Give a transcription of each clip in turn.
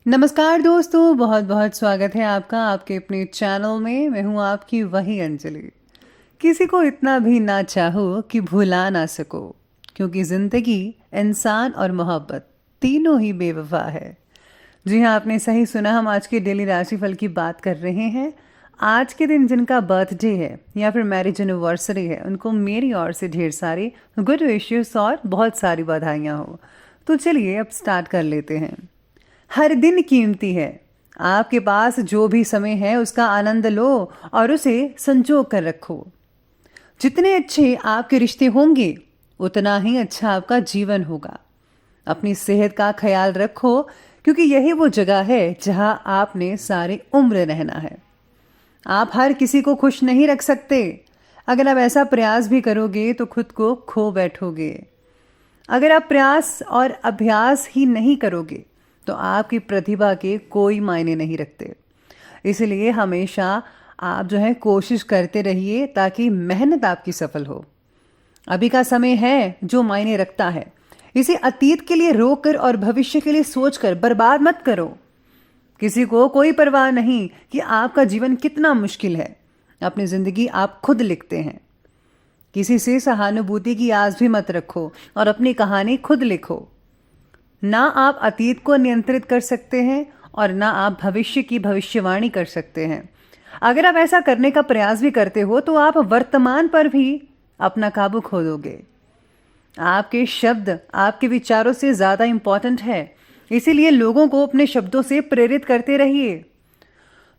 नमस्कार दोस्तों, बहुत बहुत स्वागत है आपका आपके अपने चैनल में। मैं हूं आपकी वही अंजलि। किसी को इतना भी ना चाहो कि भुला ना सको, क्योंकि ज़िंदगी, इंसान और मोहब्बत तीनों ही बेवफा है। जी हाँ, आपने सही सुना। हम आज के डेली राशिफल की बात कर रहे हैं। आज के दिन जिनका बर्थडे है या फिर मैरिज एनिवर्सरी है, उनको मेरी ओर से ढेर सारी गुड विशेस और बहुत सारी बधाइयाँ हो। तो चलिए अब स्टार्ट कर लेते हैं। हर दिन कीमती है। आपके पास जो भी समय है उसका आनंद लो और उसे संजो कर रखो। जितने अच्छे आपके रिश्ते होंगे उतना ही अच्छा आपका जीवन होगा। अपनी सेहत का ख्याल रखो, क्योंकि यही वो जगह है जहां आपने सारी उम्र रहना है। आप हर किसी को खुश नहीं रख सकते। अगर आप ऐसा प्रयास भी करोगे तो खुद को खो बैठोगे। अगर आप प्रयास और अभ्यास ही नहीं करोगे तो आपकी प्रतिभा के कोई मायने नहीं रखते। इसलिए हमेशा आप कोशिश करते रहिए ताकि मेहनत आपकी सफल हो। अभी का समय है जो मायने रखता है। इसे अतीत के लिए रोक कर और भविष्य के लिए सोचकर बर्बाद मत करो। किसी को कोई परवाह नहीं कि आपका जीवन कितना मुश्किल है। अपनी जिंदगी आप खुद लिखते हैं। किसी से सहानुभूति की आस भी मत रखो और अपनी कहानी खुद लिखो। ना आप अतीत को नियंत्रित कर सकते हैं और ना आप भविष्य की भविष्यवाणी कर सकते हैं। अगर आप ऐसा करने का प्रयास भी करते हो तो आप वर्तमान पर भी अपना काबू खो दोगे। आपके शब्द आपके विचारों से ज़्यादा इंपॉर्टेंट है। इसीलिए लोगों को अपने शब्दों से प्रेरित करते रहिए।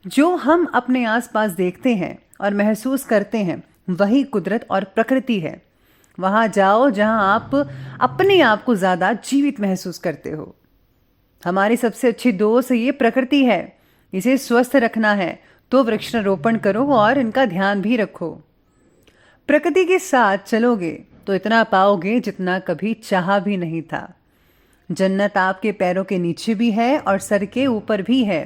जो हम अपने आसपास देखते हैं और महसूस करते हैं वही कुदरत और प्रकृति है। वहां जाओ जहां आप अपने आप को ज्यादा जीवित महसूस करते हो। हमारी सबसे अच्छी दोस्त ये प्रकृति है। इसे स्वस्थ रखना है तो वृक्षारोपण करो और इनका ध्यान भी रखो। प्रकृति के साथ चलोगे तो इतना पाओगे जितना कभी चाहा भी नहीं था। जन्नत आपके पैरों के नीचे भी है और सर के ऊपर भी है।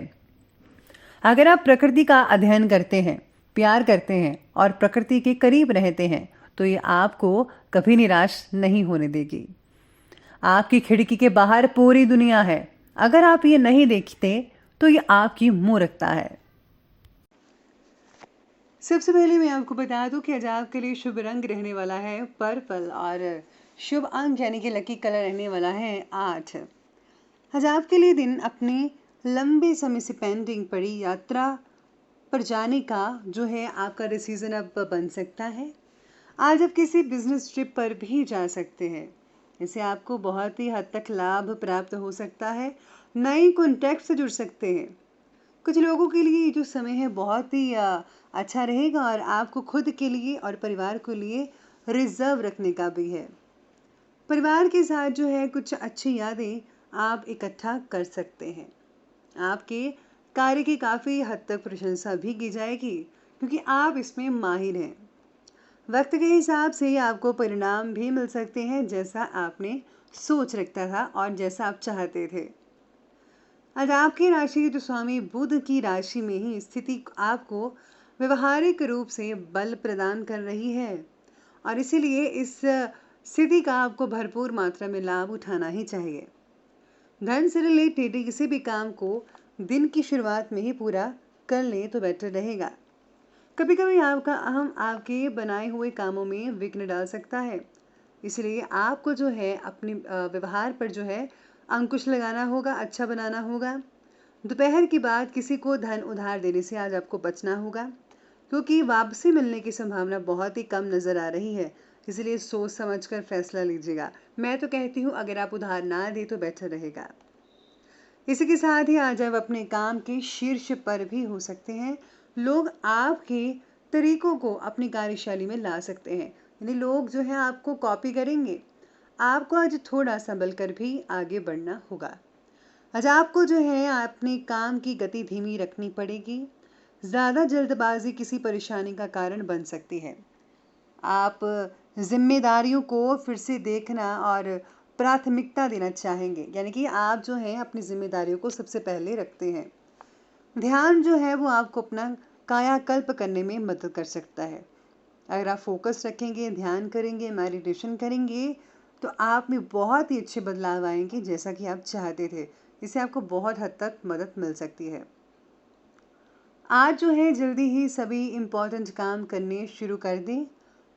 अगर आप प्रकृति का अध्ययन करते हैं, प्यार करते हैं और प्रकृति के करीब रहते हैं तो ये आपको कभी निराश नहीं होने देगी। आपकी खिड़की के बाहर पूरी दुनिया है। अगर आप ये नहीं देखते तो ये आपकी मूर्खता है। सबसे पहले मैं आपको बता दूं कि आज आपके लिए शुभ रंग रहने वाला है पर्पल और शुभ अंक यानी कि लकी कलर रहने वाला है 8। आज आपके लिए दिन अपनी लंबे समय से पेंडिंग पड़ी यात्रा पर जाने का जो है आपका डिसीजन अब बन सकता है। आज आप किसी बिजनेस ट्रिप पर भी जा सकते हैं। इससे आपको बहुत ही हद तक लाभ प्राप्त हो सकता है। नए कॉन्टैक्ट से जुड़ सकते हैं। कुछ लोगों के लिए ये जो समय है बहुत ही अच्छा रहेगा और आपको खुद के लिए और परिवार के लिए रिजर्व रखने का भी है। परिवार के साथ जो है कुछ अच्छी यादें आप इकट्ठा कर सकते हैं। आपके कार्य की काफ़ी हद तक प्रशंसा भी की जाएगी, क्योंकि आप इसमें माहिर हैं। वक्त के हिसाब से आपको परिणाम भी मिल सकते हैं, जैसा आपने सोच रखा था और जैसा आप चाहते थे। आज आपकी राशि के जो स्वामी बुध की राशि में ही स्थिति आपको व्यवहारिक रूप से बल प्रदान कर रही है और इसीलिए इस स्थिति का आपको भरपूर मात्रा में लाभ उठाना ही चाहिए। धन से रिलेटेड किसी भी काम को दिन की शुरुआत में ही पूरा कर लें तो बेटर रहेगा। कभी कभी आपका अहम आपके बनाए हुए कामों में विघ्न डाल सकता है। इसलिए आपको जो है अपने व्यवहार पर जो है अंकुश लगाना होगा, अच्छा बनाना होगा। दोपहर के बाद किसी को धन उधार देने से आज आपको बचना होगा, क्योंकि वापसी मिलने की संभावना बहुत ही कम नजर आ रही है। इसलिए सोच समझकर फैसला लीजिएगा। मैं तो कहती हूँ अगर आप उधार ना दे तो बेटर रहेगा। इसी के साथ ही आज आप अपने काम के शीर्ष पर भी हो सकते हैं। लोग आपके तरीकों को अपनी कार्यशैली में ला सकते हैं, यानी लोग जो है आपको कॉपी करेंगे। आपको आज थोड़ा संभल कर भी आगे बढ़ना होगा। आज आपको जो है अपने काम की गति धीमी रखनी पड़ेगी। ज़्यादा जल्दबाजी किसी परेशानी का कारण बन सकती है। आप जिम्मेदारियों को फिर से देखना और प्राथमिकता देना चाहेंगे, यानी कि आप जो है अपनी जिम्मेदारियों को सबसे पहले रखते हैं। ध्यान जो है वो आपको अपना कायाकल्प करने में मदद कर सकता है। अगर आप फोकस रखेंगे, ध्यान करेंगे, मेडिटेशन करेंगे तो आप में बहुत ही अच्छे बदलाव आएंगे, जैसा कि आप चाहते थे। इससे आपको बहुत हद तक मदद मिल सकती है। आज जो है जल्दी ही सभी इम्पोर्टेंट काम करने शुरू कर दें,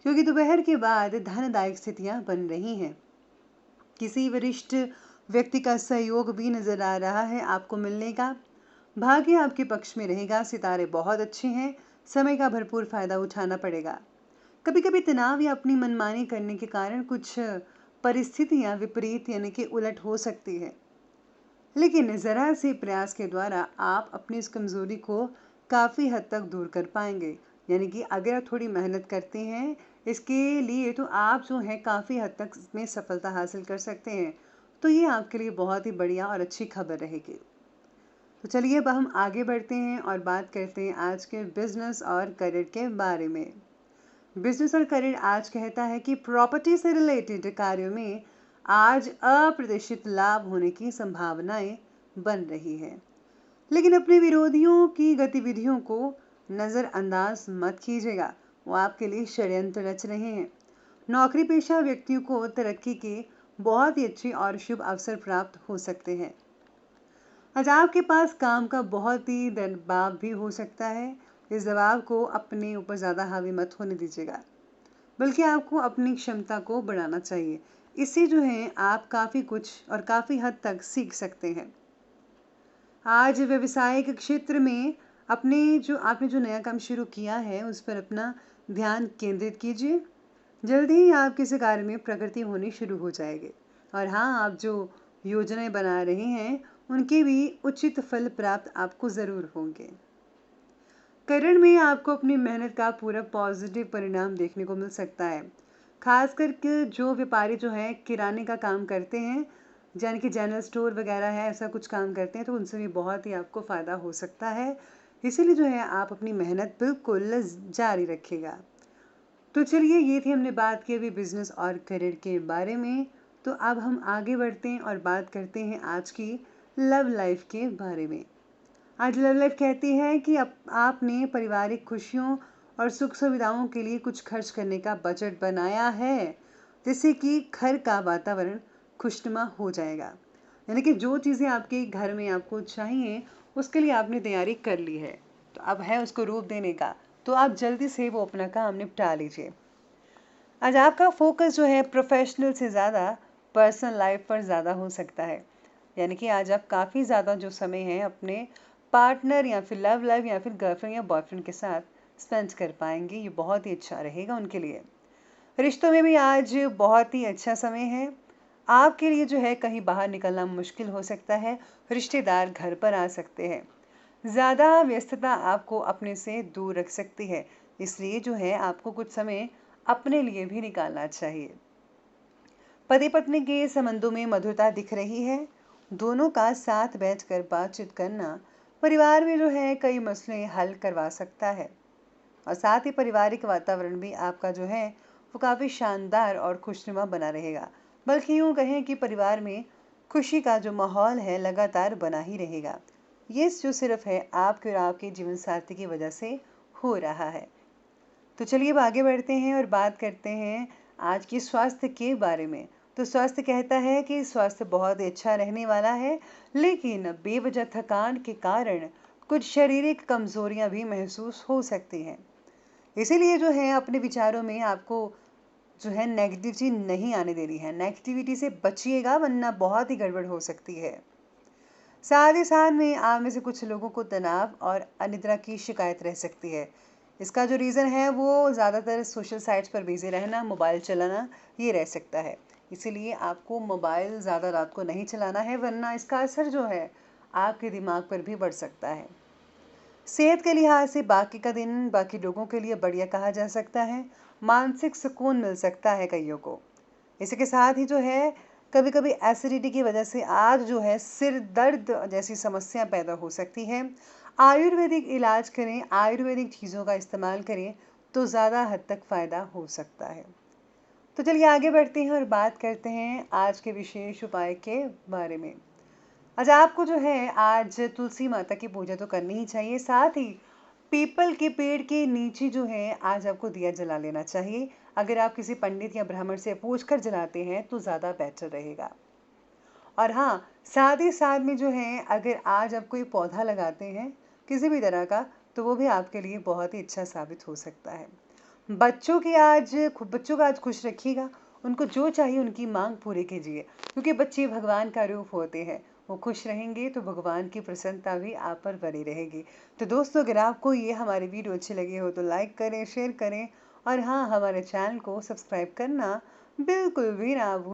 क्योंकि दोपहर के बाद धनदायक स्थितियां बन रही हैं। किसी वरिष्ठ व्यक्ति का सहयोग भी नजर आ रहा है आपको मिलने का। भाग्य आपके पक्ष में रहेगा, सितारे बहुत अच्छे हैं, समय का भरपूर फायदा उठाना पड़ेगा। कभी कभी तनाव या अपनी मनमानी करने के कारण कुछ परिस्थितियां विपरीत यानी कि उलट हो सकती है, लेकिन ज़रा से प्रयास के द्वारा आप अपनी इस कमज़ोरी को काफ़ी हद तक दूर कर पाएंगे। यानी कि अगर आप थोड़ी मेहनत करते हैं इसके लिए तो आप जो है काफ़ी हद तक इसमें सफलता हासिल कर सकते हैं। तो ये आपके लिए बहुत ही बढ़िया और अच्छी खबर रहेगी। तो चलिए अब हम आगे बढ़ते हैं और बात करते हैं आज के बिजनेस और करियर के बारे में। बिजनेस और करियर आज कहता है कि प्रॉपर्टी से रिलेटेड कार्यों में आज अप्रत्याशित लाभ होने की संभावनाएं बन रही है, लेकिन अपने विरोधियों की गतिविधियों को नज़रअंदाज मत कीजिएगा, वो आपके लिए षड्यंत्र रच रहे हैं। नौकरी पेशा व्यक्तियों को तरक्की के बहुत ही अच्छे और शुभ अवसर प्राप्त हो सकते हैं। आज आपके पास काम का बहुत ही दबाव भी हो सकता है। इस दबाव को अपने ऊपर ज़्यादा हावी मत होने दीजिएगा, बल्कि आपको अपनी क्षमता को बढ़ाना चाहिए। इससे जो है आप काफ़ी कुछ और काफ़ी हद तक सीख सकते हैं। आज व्यवसायिक क्षेत्र में आपने जो नया काम शुरू किया है उस पर अपना ध्यान केंद्रित कीजिए। जल्दी ही आपके इस कार्य में प्रगति होनी शुरू हो जाएगी। और हाँ, आप जो योजनाएं बना रहे हैं उनके भी उचित फल प्राप्त आपको ज़रूर होंगे। करियर में आपको अपनी मेहनत का पूरा पॉजिटिव परिणाम देखने को मिल सकता है। खास करके जो व्यापारी जो है किराने का काम करते हैं, यानी कि जनरल स्टोर वगैरह है, ऐसा कुछ काम करते हैं, तो उनसे भी बहुत ही आपको फ़ायदा हो सकता है। इसीलिए जो है आप अपनी मेहनत बिल्कुल जारी रखिएगा। तो चलिए, ये थी हमने बात की अभी बिजनेस और करियर के बारे में। तो अब हम आगे बढ़ते हैं और बात करते हैं आज की लव लाइफ के बारे में। आज लव लाइफ कहती है कि आपने पारिवारिक खुशियों और सुख सुविधाओं के लिए कुछ खर्च करने का बजट बनाया है, जिससे कि घर का वातावरण खुशनुमा हो जाएगा। यानी कि जो चीज़ें आपके घर में आपको चाहिए उसके लिए आपने तैयारी कर ली है, तो अब है उसको रूप देने का। तो आप जल्दी से वो अपना काम निपटा लीजिए। आज आपका फोकस जो है प्रोफेशनल से ज़्यादा पर्सनल लाइफ पर ज़्यादा हो सकता है। यानी कि आज आप काफ़ी ज़्यादा जो समय है अपने पार्टनर या फिर लव लाइफ या फिर गर्लफ्रेंड या बॉयफ्रेंड के साथ स्पेंड कर पाएंगे। ये बहुत ही अच्छा रहेगा उनके लिए। रिश्तों में भी आज बहुत ही अच्छा समय है। आपके लिए जो है कहीं बाहर निकलना मुश्किल हो सकता है, रिश्तेदार घर पर आ सकते हैं। ज़्यादा व्यस्तता आपको अपने से दूर रख सकती है, इसलिए जो है आपको कुछ समय अपने लिए भी निकालना चाहिए। पति पत्नी के संबंधों में मधुरता दिख रही है। दोनों का साथ बैठकर बातचीत करना परिवार में जो है कई मसले हल करवा सकता है, और साथ ही पारिवारिक वातावरण भी आपका जो है वो काफ़ी शानदार और खुशनुमा बना रहेगा। बल्कि यूँ कहें कि परिवार में खुशी का जो माहौल है लगातार बना ही रहेगा। ये जो सिर्फ है आपके और आपके जीवन साथी की वजह से हो रहा है। तो चलिए अब आगे बढ़ते हैं और बात करते हैं आज की स्वास्थ्य के बारे में। तो स्वास्थ्य कहता है कि स्वास्थ्य बहुत ही अच्छा रहने वाला है, लेकिन बेवजह थकान के कारण कुछ शारीरिक कमजोरियां भी महसूस हो सकती हैं। इसीलिए जो है अपने विचारों में आपको जो है नेगेटिविटी नहीं आने देनी है। नेगेटिविटी से बचिएगा, वरना बहुत ही गड़बड़ हो सकती है। साथ ही साथ में आप में से कुछ लोगों को तनाव और अनिद्रा की शिकायत रह सकती है। इसका जो रीज़न है वो ज़्यादातर सोशल साइट्स पर बिजी रहना, मोबाइल चलाना, ये रह सकता है। इसीलिए आपको मोबाइल ज़्यादा रात को नहीं चलाना है, वरना इसका असर जो है आपके दिमाग पर भी बढ़ सकता है। सेहत के लिहाज से बाकी का दिन बाकी लोगों के लिए बढ़िया कहा जा सकता है। मानसिक सुकून मिल सकता है कईयों को। इसी के साथ ही जो है कभी कभी एसिडिटी की वजह से आज जो है सिर दर्द जैसी समस्या पैदा हो सकती है। आयुर्वेदिक इलाज करें, आयुर्वेदिक चीज़ों का इस्तेमाल करें तो ज़्यादा हद तक फ़ायदा हो सकता है। तो चलिए आगे बढ़ते हैं और बात करते हैं आज के विशेष उपाय के बारे में। आज आपको जो है आज तुलसी माता की पूजा तो करनी ही चाहिए। साथ ही पीपल के पेड़ के नीचे जो है आज आपको दिया जला लेना चाहिए। अगर आप किसी पंडित या ब्राह्मण से पूछ कर जलाते हैं तो ज़्यादा बेटर रहेगा। और हाँ, साथ ही साथ में जो है, अगर आज आप कोई पौधा लगाते हैं किसी भी तरह का, तो वो भी आपके लिए बहुत ही अच्छा साबित हो सकता है। बच्चों का आज खुश रखिएगा, उनको जो चाहिए उनकी मांग पूरी कीजिए, क्योंकि बच्चे भगवान का रूप होते हैं। वो खुश रहेंगे तो भगवान की प्रसन्नता भी आप पर बनी रहेगी। तो दोस्तों, अगर आपको ये हमारे वीडियो अच्छे लगे हो तो लाइक करें, शेयर करें, और हाँ, हमारे चैनल को सब्सक्राइब करना बिल्कुल भी ना भूलें।